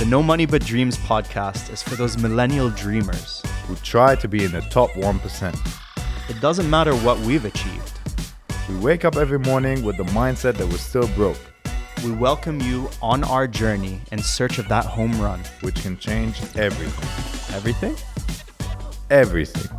The No Money But Dreams podcast is for those millennial dreamers who try to be in the top 1%. It doesn't matter what we've achieved. We wake up every morning with the mindset that we're still broke. We welcome you on our journey in search of that home run. Which can change everything. Everything? Everything.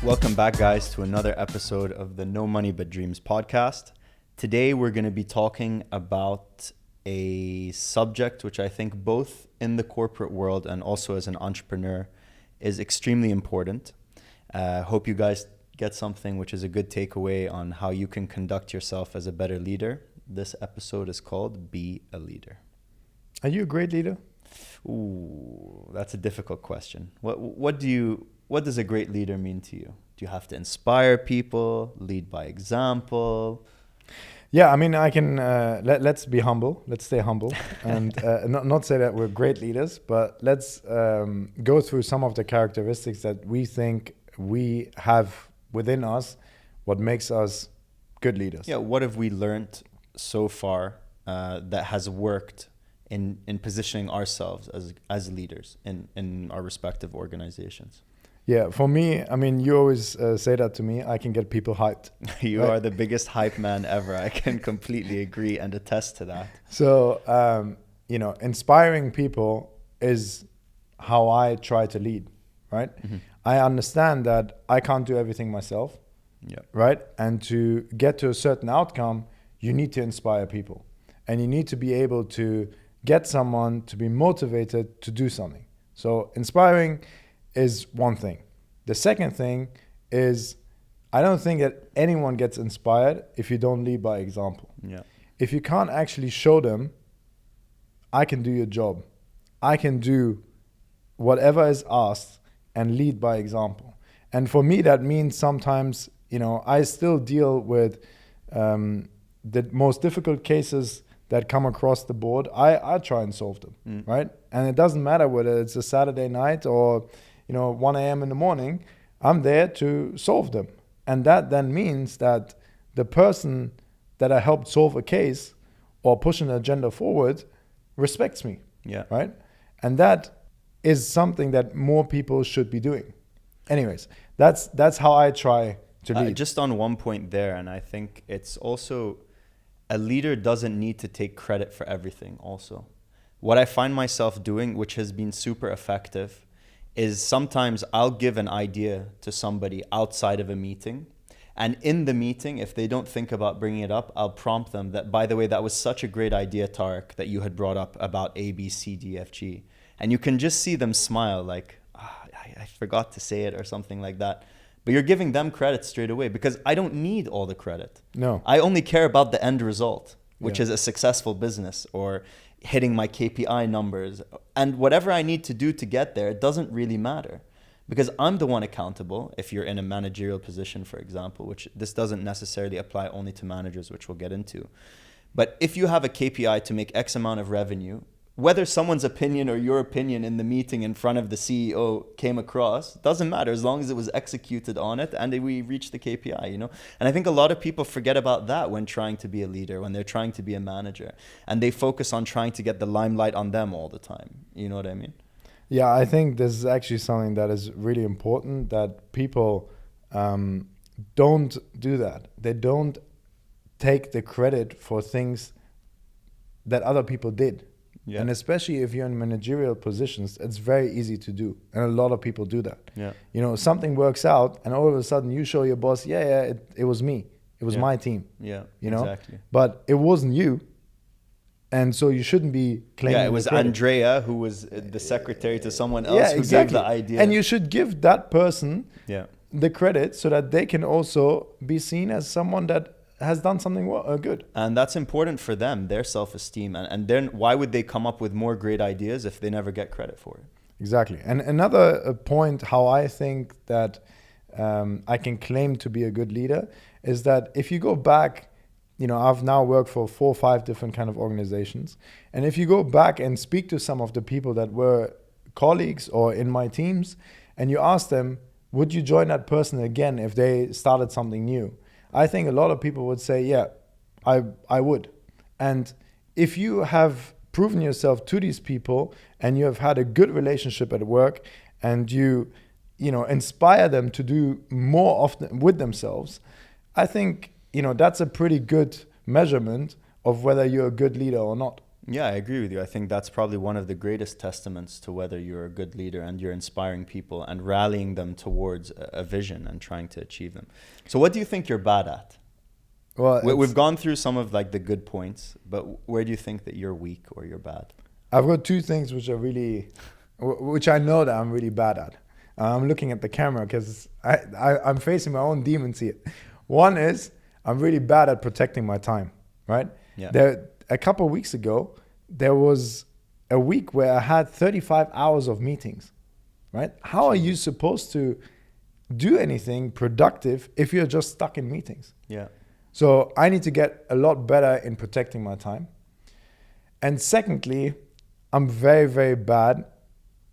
Welcome back, guys, to another episode of the No Money But Dreams podcast. Today, we're going to be talking about a subject which I think both in the corporate world and also as an entrepreneur is extremely important. Hope you guys get something which is a good takeaway on how you can conduct yourself as a better leader. This episode is called Be a Leader. Are you a great leader? Ooh, that's a difficult question. What does a great leader mean to you? Do you have to inspire people, lead by example? Yeah, I mean, I can, let's be humble. Let's stay humble and not say that we're great leaders, but let's go through some of the characteristics that we think we have within us, what makes us good leaders. Yeah, what have we learned so far that has worked in positioning ourselves as leaders in our respective organizations? Yeah, for me, I mean, you always say that to me. I can get people hyped. You right? are the biggest hype man ever. I can completely agree and attest to that. So, inspiring people is how I try to lead, right? Mm-hmm. I understand that I can't do everything myself, right? And to get to a certain outcome, you need to inspire people. And you need to be able to get someone to be motivated to do something. So inspiring is one thing. The second thing is, I don't think that anyone gets inspired if you don't lead by example. Yeah. If you can't actually show them, I can do your job, I can do whatever is asked and lead by example. And for me, that means sometimes, I still deal with the most difficult cases that come across the board. I try and solve them, right? And it doesn't matter whether it's a Saturday night or 1 a.m. in the morning, I'm there to solve them. And that then means that the person that I helped solve a case or push an agenda forward respects me, right? And that is something that more people should be doing. Anyways, that's how I try to lead. Just on one point there, and I think it's also, a leader doesn't need to take credit for everything also. What I find myself doing, which has been super effective, is sometimes I'll give an idea to somebody outside of a meeting. And in the meeting, if they don't think about bringing it up, I'll prompt them that, by the way, that was such a great idea, Tarik, that you had brought up about A, B, C, D, F, G. And you can just see them smile like, I forgot to say it or something like that. But you're giving them credit straight away because I don't need all the credit. No. I only care about the end result, which is a successful business or hitting my KPI numbers, and whatever I need to do to get there, it doesn't really matter because I'm the one accountable. If you're in a managerial position, for example, which this doesn't necessarily apply only to managers, which we'll get into. But if you have a KPI to make X amount of revenue, whether someone's opinion or your opinion in the meeting in front of the CEO came across, doesn't matter as long as it was executed on it and we reached the KPI, And I think a lot of people forget about that when trying to be a leader, when they're trying to be a manager, and they focus on trying to get the limelight on them all the time. You know what I mean? Yeah, I think this is actually something that is really important, that people don't do that. They don't take the credit for things that other people did. Yeah. And especially if you're in managerial positions, it's very easy to do. And a lot of people do that. Yeah. Something works out and all of a sudden you show your boss, it was me. It was my team. Yeah, exactly. But it wasn't you. And so you shouldn't be claiming. Yeah, it was Andrea who was the secretary to someone else who gave the idea. And you should give that person the credit so that they can also be seen as someone that has done something good. And that's important for them, their self-esteem. And then why would they come up with more great ideas if they never get credit for it? Exactly. And another point how I think that I can claim to be a good leader is that if you go back, I've now worked for 4 or 5 different kind of organizations. And if you go back and speak to some of the people that were colleagues or in my teams, and you ask them, would you join that person again if they started something new? I think a lot of people would say, yeah, I would. And if you have proven yourself to these people and you have had a good relationship at work and you inspire them to do more often with themselves, I think, that's a pretty good measurement of whether you're a good leader or not. Yeah, I agree with you. I think that's probably one of the greatest testaments to whether you're a good leader and you're inspiring people and rallying them towards a vision and trying to achieve them. So what do you think you're bad at? Well, we've gone through some of like the good points, but where do you think that you're weak or you're bad? I've got two things which I know that I'm really bad at. I'm looking at the camera because I'm facing my own demons here. One is I'm really bad at protecting my time, right? Yeah. A couple of weeks ago, there was a week where I had 35 hours of meetings, right? How are you supposed to do anything productive if you're just stuck in meetings? Yeah. So I need to get a lot better in protecting my time. And secondly, I'm very, very bad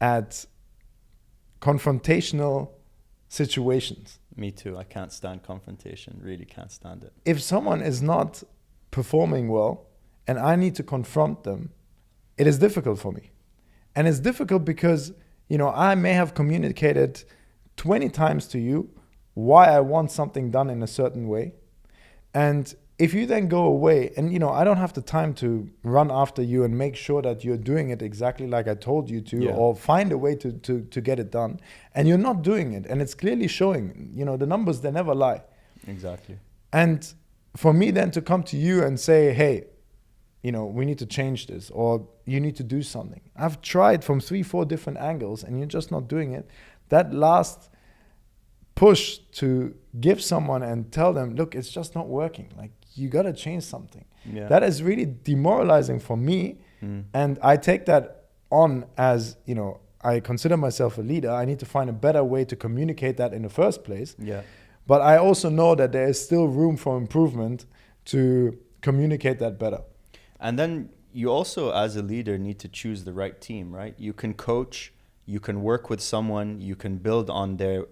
at confrontational situations. Me too. I can't stand confrontation. Really can't stand it. If someone is not performing well and I need to confront them, it is difficult for me. And it's difficult because, I may have communicated 20 times to you why I want something done in a certain way. And if you then go away and, I don't have the time to run after you and make sure that you're doing it exactly like I told you to, or find a way to get it done, and you're not doing it, and it's clearly showing, the numbers, they never lie. Exactly. And for me then to come to you and say, hey, we need to change this, or you need to do something. I've tried from 3-4 different angles and you're just not doing it. That last push to give someone and tell them, look, it's just not working. Like, you got to change something. Yeah. That is really demoralizing for me. And I take that on as, I consider myself a leader. I need to find a better way to communicate that in the first place. Yeah. But I also know that there is still room for improvement to communicate that better. And then you also, as a leader, need to choose the right team, right? You can coach, you can work with someone, you can build on their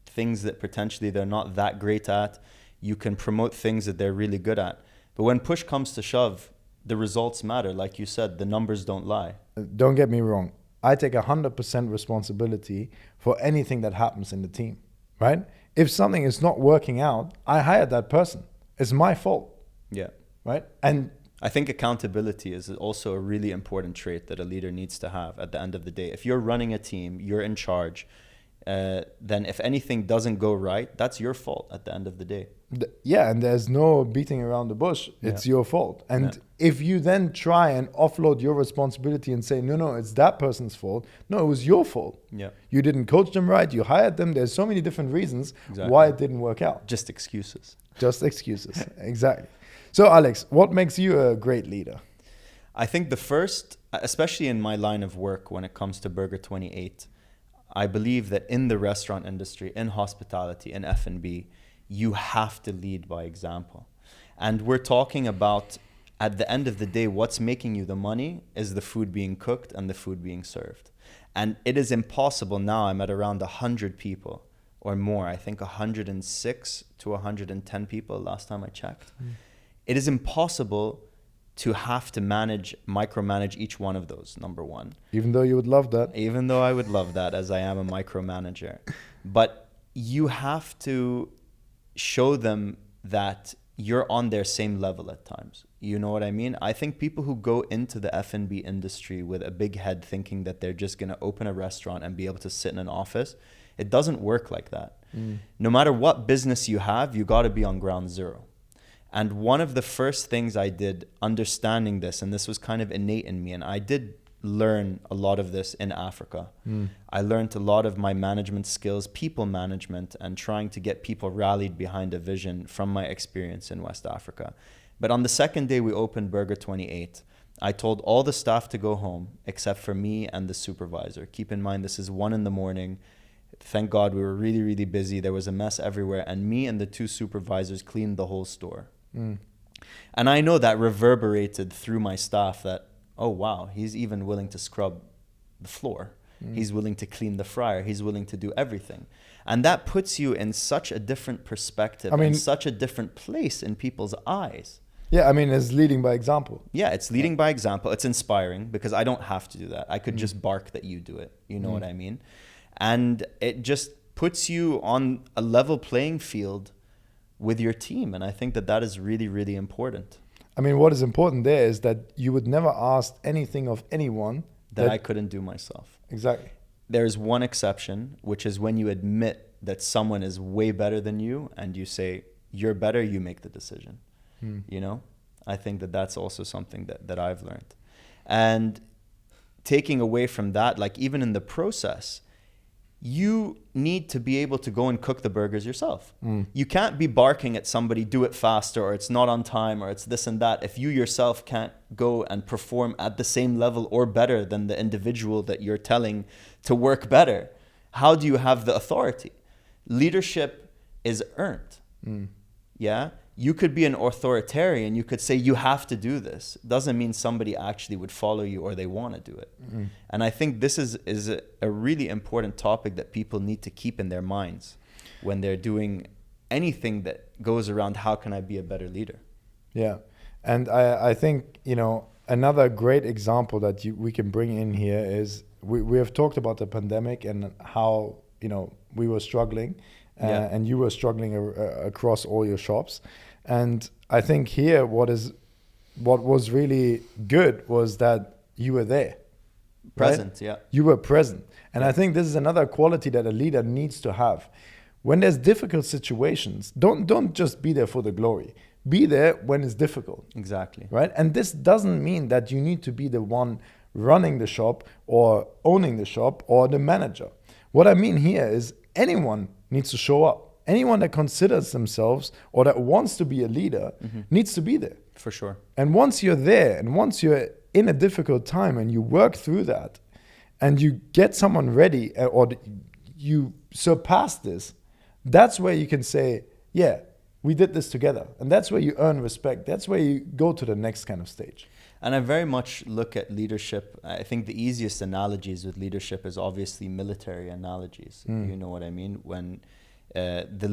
things that potentially they're not that great at. You can promote things that they're really good at. But when push comes to shove, the results matter. Like you said, the numbers don't lie. Don't get me wrong. I take 100% responsibility for anything that happens in the team, right? If something is not working out, I hired that person. It's my fault. Yeah. Right? And I think accountability is also a really important trait that a leader needs to have at the end of the day. If you're running a team, you're in charge, then if anything doesn't go right, that's your fault at the end of the day. Yeah, and there's no beating around the bush. It's your fault. And if you then try and offload your responsibility and say, no, it's that person's fault. No, it was your fault. Yeah. You didn't coach them right. You hired them. There's so many different reasons why it didn't work out. Just excuses. Just excuses. Exactly. So, Alex, what makes you a great leader? I think the first, especially in my line of work when it comes to Burger28, I believe that in the restaurant industry, in hospitality, in F&B, you have to lead by example. And we're talking about, at the end of the day, what's making you the money is the food being cooked and the food being served. And it is impossible now. I'm at around 100 people or more. I think 106 to 110 people last time I checked. It is impossible to have to micromanage each one of those, number one. Even though you would love that. Even though I would love that, as I am a micromanager. But you have to show them that you're on their same level at times. You know what I mean? I think people who go into the F&B industry with a big head thinking that they're just going to open a restaurant and be able to sit in an office, it doesn't work like that. No matter what business you have, you got to be on ground zero. And one of the first things I did understanding this, and this was kind of innate in me, and I did learn a lot of this in Africa. I learned a lot of my management skills, people management, and trying to get people rallied behind a vision from my experience in West Africa. But on the second day we opened Burger28, I told all the staff to go home except for me and the supervisor. Keep in mind, this is 1 a.m. Thank God we were really, really busy. There was a mess everywhere. And me and the 2 supervisors cleaned the whole store. And I know that reverberated through my staff that, oh, wow, he's even willing to scrub the floor. He's willing to clean the fryer. He's willing to do everything. And that puts you in such a different perspective, and such a different place in people's eyes. Yeah, I mean, it's leading by example. Yeah, it's leading by example. It's inspiring because I don't have to do that. I could just bark that you do it. You know what I mean? And it just puts you on a level playing field with your team. And I think that that is really, really important. I mean, what is important there is that you would never ask anything of anyone that I couldn't do myself. Exactly. There's one exception, which is when you admit that someone is way better than you and you say, you're better, you make the decision. You know, I think that that's also something that I've learned. And taking away from that, like even in the process, you need to be able to go and cook the burgers yourself. You can't be barking at somebody, do it faster, or it's not on time, or it's this and that, if you yourself can't go and perform at the same level or better than the individual that you're telling to work better. How do you have the authority? Leadership is earned. Yeah? You could be an authoritarian. You could say, you have to do this. Doesn't mean somebody actually would follow you or they want to do it. And I think this is a really important topic that people need to keep in their minds when they're doing anything that goes around, how can I be a better leader? Yeah. And I think, you know, another great example that we can bring in here is we have talked about the pandemic and how, you know, we were struggling. And you were struggling across all your shops. And I think here what was really good was that you were there. Present, right? Yeah. You were present. And I think this is another quality that a leader needs to have. When there's difficult situations, don't just be there for the glory. Be there when it's difficult. Exactly. Right? And this doesn't mean that you need to be the one running the shop or owning the shop or the manager. What I mean here is anyone needs to show up. Anyone that considers themselves or that wants to be a leader needs to be there. For sure. And once you're there and once you're in a difficult time and you work through that and you get someone ready or you surpass this, that's where you can say, yeah, we did this together. And that's where you earn respect. That's where you go to the next kind of stage. And I very much look at leadership. I think the easiest analogies with leadership is obviously military analogies. You know what I mean? When the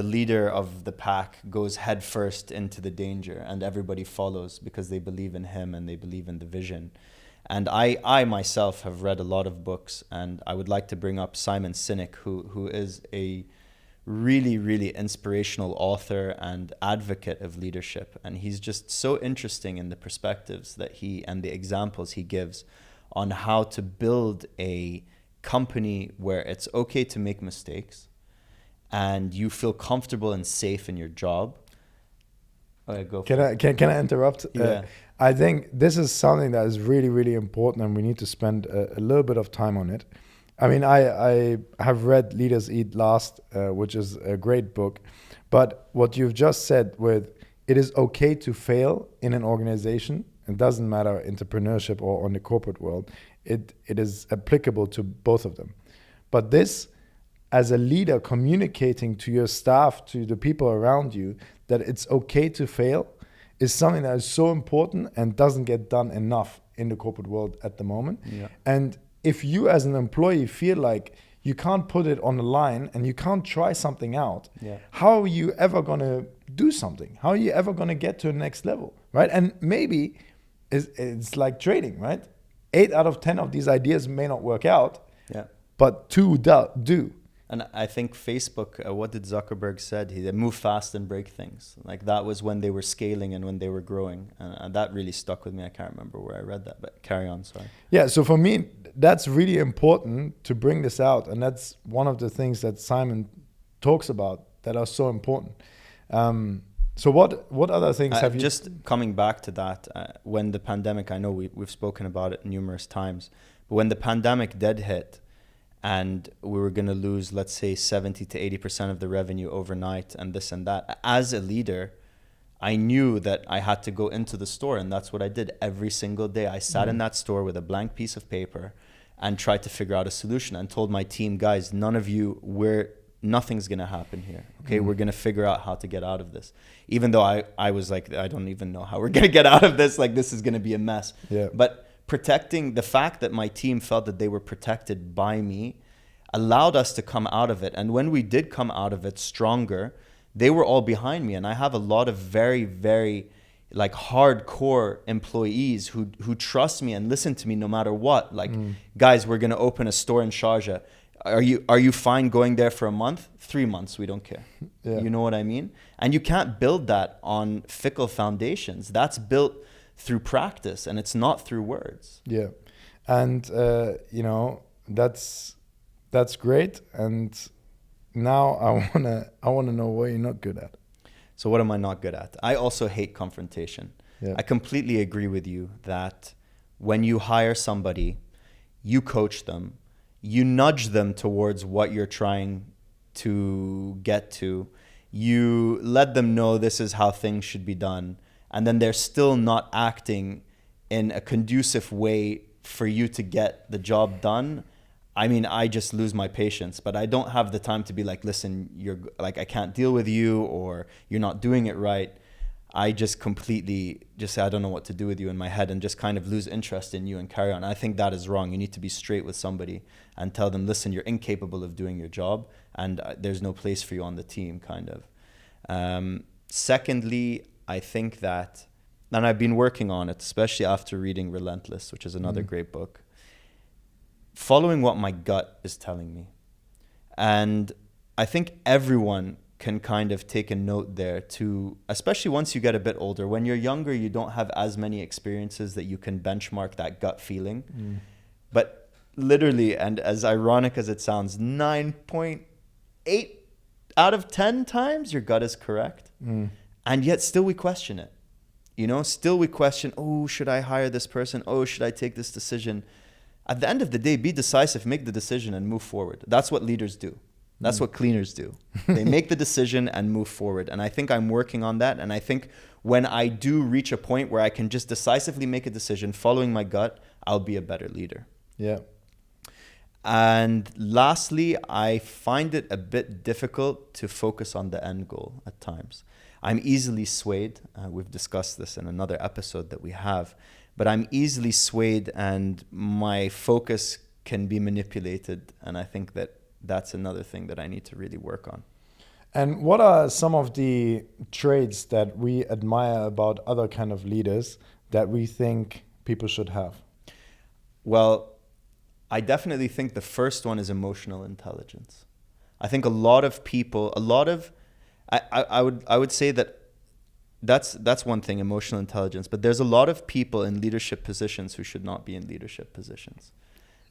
leader of the pack goes headfirst into the danger and everybody follows because they believe in him and they believe in the vision. And I myself have read a lot of books, and I would like to bring up Simon Sinek, who is a really, really inspirational author and advocate of leadership. And he's just so interesting in the perspectives that he and the examples he gives on how to build a company where it's okay to make mistakes and you feel comfortable and safe in your job. Okay, go for it. Can I interrupt? Yeah. I think this is something that is really, really important, and we need to spend a little bit of time on it. I mean, I have read Leaders Eat Last, which is a great book. But what you've just said with it is okay to fail in an organization, it doesn't matter entrepreneurship or on the corporate world, it is applicable to both of them. But this, as a leader, communicating to your staff, to the people around you, that it's okay to fail is something that is so important and doesn't get done enough in the corporate world at the moment. Yeah. And if you as an employee feel like you can't put it on the line and you can't try something out, how are you ever going to do something? How are you ever going to get to the next level, right? And maybe it's like trading, right? 8 out of 10 of these ideas may not work out, but 2 do. And I think Facebook, what did Zuckerberg said? They move fast and break things. Like that was when they were scaling and when they were growing. And that really stuck with me. I can't remember where I read that, but carry on, sorry. Yeah, so for me, that's really important to bring this out. And that's one of the things that Simon talks about that are so important. So what other things have you... Just coming back to that, when the pandemic, I know we've spoken about it numerous times, but when the pandemic did hit, and we were going to lose, let's say, 70 to 80% of the revenue overnight and this and that. As a leader, I knew that I had to go into the store, and that's what I did every single day. I sat in that store with a blank piece of paper and tried to figure out a solution and told my team, guys, nothing's going to happen here. Okay, we're going to figure out how to get out of this. Even though I was like, I don't even know how we're going to get out of this. Like, this is going to be a mess. Yeah. But protecting the fact that my team felt that they were protected by me allowed us to come out of it. And when we did come out of it stronger, they were all behind me. And I have a lot of very, very like hardcore employees who trust me and listen to me no matter what. Like, guys, we're going to open a store in Sharjah. Are you fine going there for a month? 3 months, we don't care. Yeah. You know what I mean? And you can't build that on fickle foundations. That's built through practice, and it's not through words. Yeah. And, you know, that's great. And now I wanna know what you're not good at. So what am I not good at? I also hate confrontation. Yeah. I completely agree with you that when you hire somebody, you coach them, you nudge them towards what you're trying to get to. You let them know this is how things should be done. And then they're still not acting in a conducive way for you to get the job done. I mean, I just lose my patience, but I don't have the time to be like, listen, you're like, I can't deal with you, or you're not doing it right. I just completely just say, I don't know what to do with you in my head, and just kind of lose interest in you and carry on. I think that is wrong. You need to be straight with somebody and tell them, listen, you're incapable of doing your job, and there's no place for you on the team, kind of. Secondly, I think that, and I've been working on it, especially after reading Relentless, which is another great book, following what my gut is telling me. And I think everyone can kind of take a note there to, especially once you get a bit older. When you're younger, you don't have as many experiences that you can benchmark that gut feeling. But literally, and as ironic as it sounds, 9.8 out of 10 times your gut is correct. And yet still we question it. You know, still we question, oh, should I hire this person? Oh, should I take this decision? At the end of the day, be decisive, make the decision and move forward. That's what leaders do. That's what cleaners do. They make the decision and move forward. And I think I'm working on that. And I think when I do reach a point where I can just decisively make a decision following my gut, I'll be a better leader. Yeah. And lastly, I find it a bit difficult to focus on the end goal at times. I'm easily swayed. We've discussed this in another episode that we have. But I'm easily swayed, and my focus can be manipulated. And I think that that's another thing that I need to really work on. And what are some of the traits that we admire about other kind of leaders that we think people should have? Well, I definitely think the first one is emotional intelligence. I think a lot of people, I would say that's one thing, emotional intelligence. But there's a lot of people in leadership positions who should not be in leadership positions.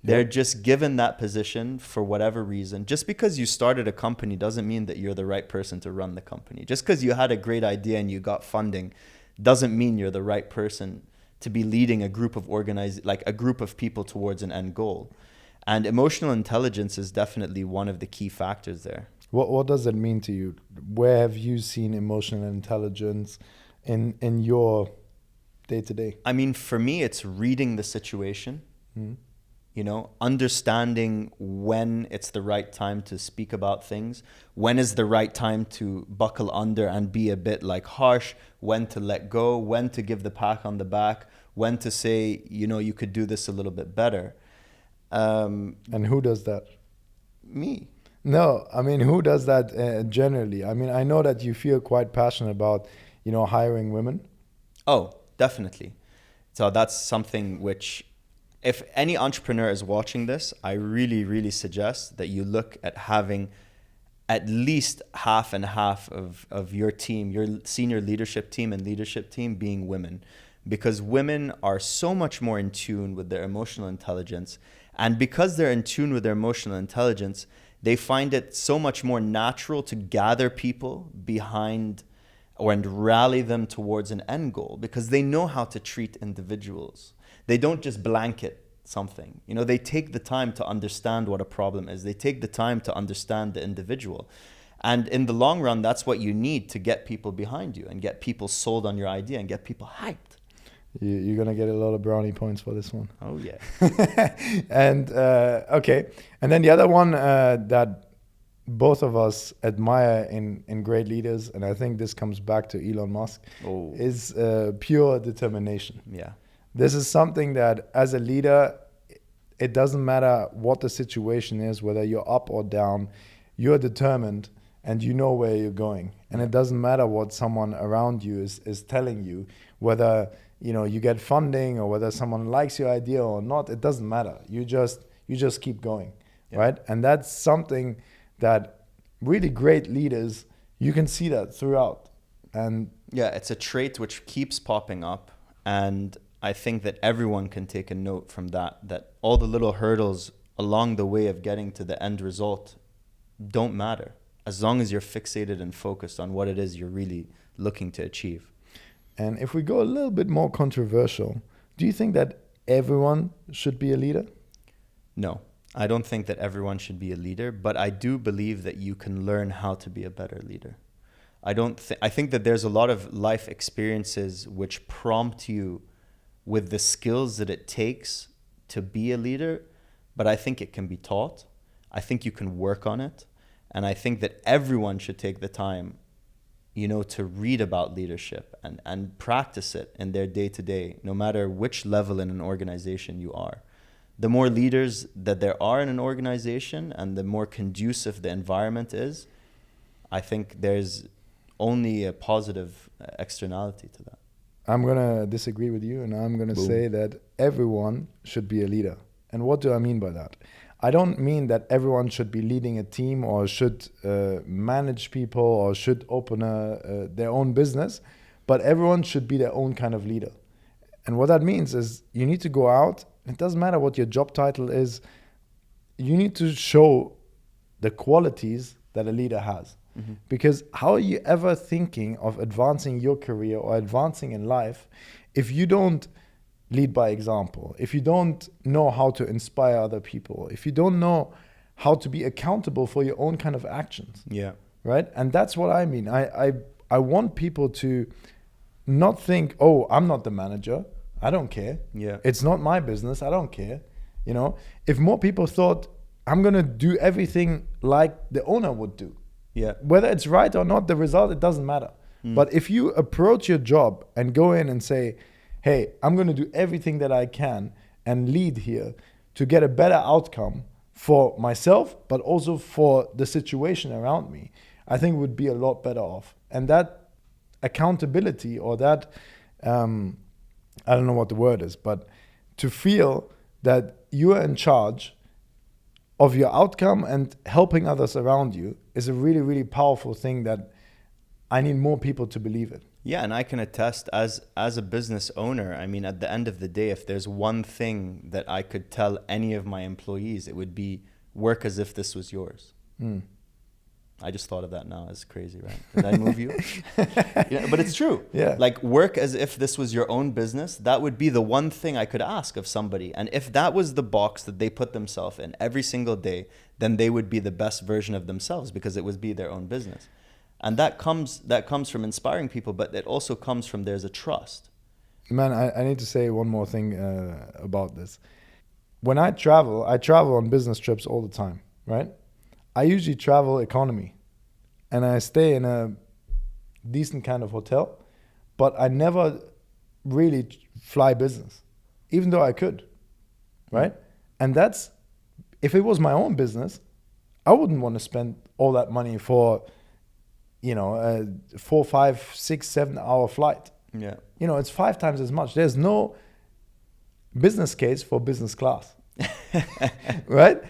They're just given that position for whatever reason. Just because you started a company doesn't mean that you're the right person to run the company. Just because you had a great idea and you got funding doesn't mean you're the right person to be leading a group of a group of people towards an end goal. And emotional intelligence is definitely one of the key factors there. What does it mean to you? Where have you seen emotional intelligence in your day-to-day? I mean, for me, it's reading the situation. You know, understanding when it's the right time to speak about things, when is the right time to buckle under and be a bit like harsh, when to let go, when to give the pat on the back, when to say, you know, you could do this a little bit better. And who does that? Me. No, I mean, who does that generally? I mean, I know that you feel quite passionate about, you know, hiring women. Oh, definitely. So that's something which, if any entrepreneur is watching this, I really, really suggest that you look at having at least half and half of your team, your senior leadership team and leadership team being women. Because women are so much more in tune with their emotional intelligence. And because they're in tune with their emotional intelligence, they find it so much more natural to gather people behind and rally them towards an end goal, because they know how to treat individuals. They don't just blanket something. You know, they take the time to understand what a problem is. They take the time to understand the individual. And in the long run, that's what you need to get people behind you and get people sold on your idea and get people hyped. You're going to get a lot of brownie points for this one. Oh, yeah. And, okay. And then the other one that both of us admire in great leaders, and I think this comes back to Elon Musk, is pure determination. Yeah. This is something that as a leader, it doesn't matter what the situation is, whether you're up or down, you're determined and you know where you're going. And it doesn't matter what someone around you is telling you, whether you get funding or whether someone likes your idea or not. It doesn't matter. You just keep going, right? And that's something that really great leaders, you can see that throughout. And yeah, it's a trait which keeps popping up, and I think that everyone can take a note from that all the little hurdles along the way of getting to the end result don't matter, as long as you're fixated and focused on what it is you're really looking to achieve. And if we go a little bit more controversial, do you think that everyone should be a leader? No, I don't think that everyone should be a leader, but I do believe that you can learn how to be a better leader. I think that there's a lot of life experiences which prompt you with the skills that it takes to be a leader, but I think it can be taught. I think you can work on it. And I think that everyone should take the time, to read about leadership and practice it in their day-to-day, no matter which level in an organization you are. The more leaders that there are in an organization and the more conducive the environment is, I think there's only a positive externality to that. I'm going to disagree with you, and I'm going to say that everyone should be a leader. And what do I mean by that? I don't mean that everyone should be leading a team or should manage people or should open their own business, but everyone should be their own kind of leader. And what that means is you need to go out. It doesn't matter what your job title is. You need to show the qualities that a leader has. Mm-hmm. Because how are you ever thinking of advancing your career or advancing in life if you don't lead by example, if you don't know how to inspire other people, if you don't know how to be accountable for your own kind of actions? Yeah. Right? And that's what I mean. I want people to not think, oh, I'm not the manager. I don't care. Yeah. It's not my business. I don't care. If more people thought, I'm going to do everything like the owner would do. Yeah. Whether it's right or not, the result, it doesn't matter. But if you approach your job and go in and say, hey, I'm going to do everything that I can and lead here to get a better outcome for myself, but also for the situation around me, I think would be a lot better off. And that accountability or that, I don't know what the word is, but to feel that you are in charge of your outcome and helping others around you is a really, really powerful thing that I need more people to believe in. Yeah, and I can attest as a business owner, I mean, at the end of the day, if there's one thing that I could tell any of my employees, it would be work as if this was yours. I just thought of that now. It's crazy, right? Did I move you? Yeah, but it's true. Yeah. Like, work as if this was your own business. That would be the one thing I could ask of somebody. And if that was the box that they put themselves in every single day, then they would be the best version of themselves because it would be their own business. And that comes from inspiring people, but it also comes from there's a trust. Man, I need to say one more thing about this. When I travel on business trips all the time, right? I usually travel economy and I stay in a decent kind of hotel, but I never really fly business, even though I could, right? And that's, if it was my own business, I wouldn't want to spend all that money for, a 4, 5, 6, 7 hour flight. Yeah. It's 5 times as much. There's no business case for business class, right?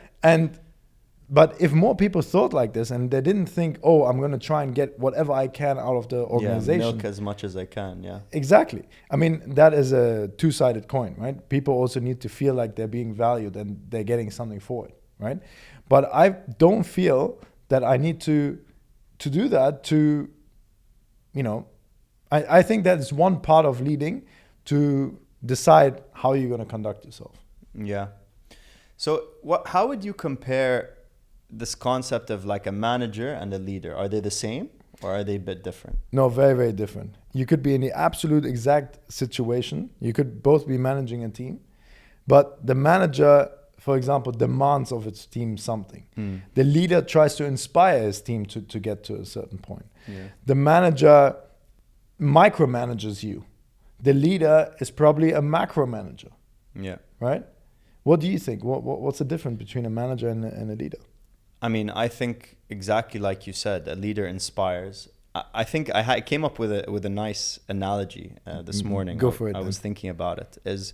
But if more people thought like this and they didn't think, oh, I'm going to try and get whatever I can out of the organization. Yeah, milk as much as I can, yeah. Exactly. I mean, that is a two-sided coin, right? People also need to feel like they're being valued and they're getting something for it, right? But I don't feel that I need to do that to, I think that is one part of leading, to decide how you're going to conduct yourself. Yeah. So how would you compare this concept of like a manager and a leader? Are they the same or are they a bit different? No, very, very different. You could be in the absolute exact situation. You could both be managing a team, but the manager, for example, demands of its team something. The leader tries to inspire his team to get to a certain point. Yeah. The manager micromanages you the leader is probably a macro manager, Yeah. right? What do you think? What's the difference between a manager and a leader? I mean, I think exactly like you said, a leader inspires. I think I came up with a nice analogy this morning. Go for it. I was thinking about it. Is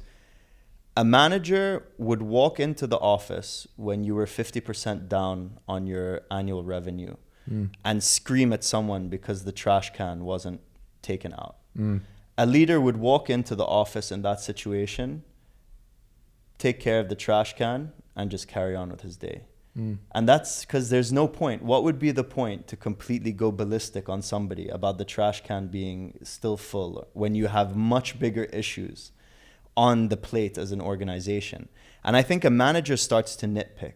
a manager would walk into the office when you were 50% down on your annual revenue and scream at someone because the trash can wasn't taken out. A leader would walk into the office in that situation, take care of the trash can, and just carry on with his day. And that's because there's no point. What would be the point to completely go ballistic on somebody about the trash can being still full when you have much bigger issues on the plate as an organization? And I think a manager starts to nitpick.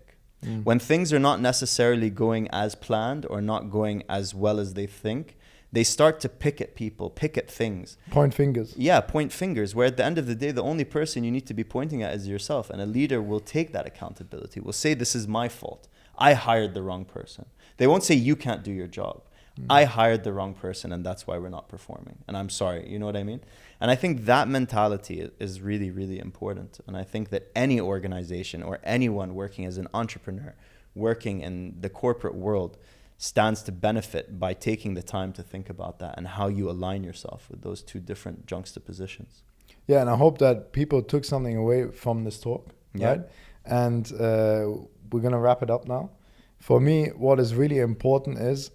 When things are not necessarily going as planned or not going as well as they think, they start to pick at people, pick at things. Point fingers. Yeah, point fingers, where at the end of the day, the only person you need to be pointing at is yourself. And a leader will take that accountability, will say, this is my fault. I hired the wrong person. They won't say, you can't do your job. I hired the wrong person, and that's why we're not performing. And I'm sorry, you know what I mean? And I think that mentality is really, really important. And I think that any organization or anyone working as an entrepreneur, working in the corporate world, stands to benefit by taking the time to think about that and how you align yourself with those two different juxtapositions. Yeah, and I hope that people took something away from this talk, right? And we're going to wrap it up now. For me, what is really important is,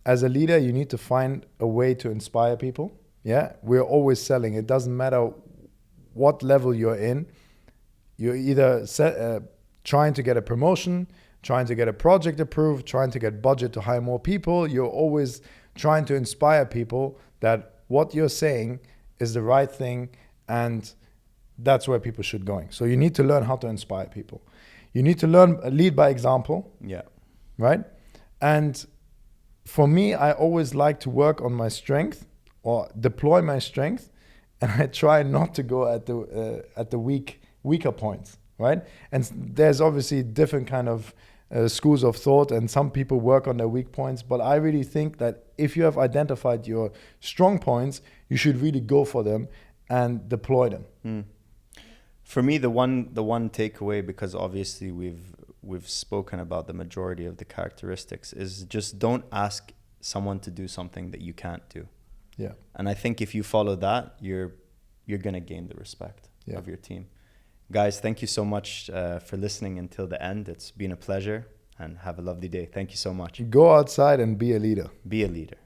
as a leader, you need to find a way to inspire people. Yeah, we're always selling. It doesn't matter what level you're in. You're either trying to get a promotion, trying to get a project approved, trying to get budget to hire more people. You're always trying to inspire people that what you're saying is the right thing, and that's where people should go. So you need to learn how to inspire people. You need to lead by example. Yeah. Right? And for me, I always like to work on my strength or deploy my strength, and I try not to go at the weaker points, right? And there's obviously different kind of schools of thought, and some people work on their weak points, but I really think that if you have identified your strong points, you should really go for them and deploy them. For me, the one takeaway, because obviously we've spoken about the majority of the characteristics, is just don't ask someone to do something that you can't do. Yeah. And I think if you follow that, you're going to gain the respect of your team. Guys, thank you so much for listening until the end. It's been a pleasure, and have a lovely day. Thank you so much. Go outside and be a leader. Be a leader.